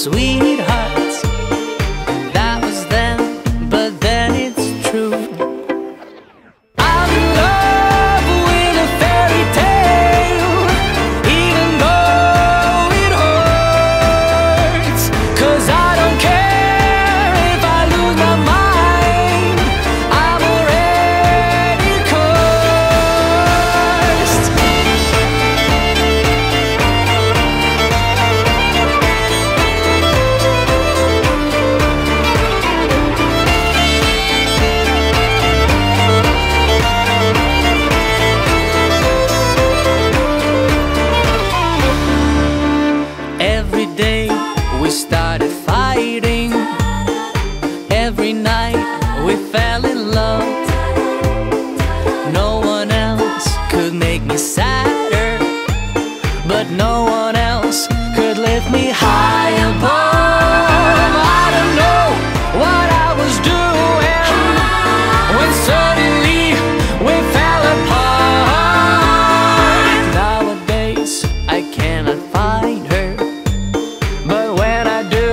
sweetheart. That was then, but then it's true. I'm in love with a fairy tale, even though it hurts. 'Cause I don't care if I lose my mind, I'm already cursed. Every day we started fighting, every night we fell in love. No one else could make me sadder, but no one else could lift me high above. I don't know what I was doing when suddenly we fell apart. Nowadays I cannot find her, but when I do,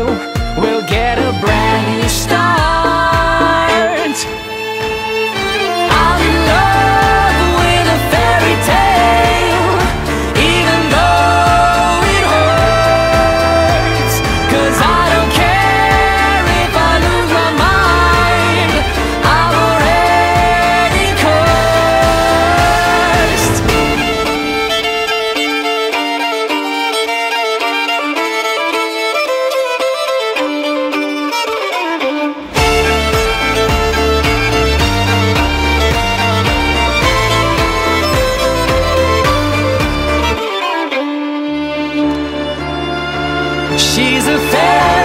we'll get a brand new start. I'm in love with a fairy tale, even though it hurts. 'Cause I don't care if I lose my mind, I'm already cursed. She's a fairy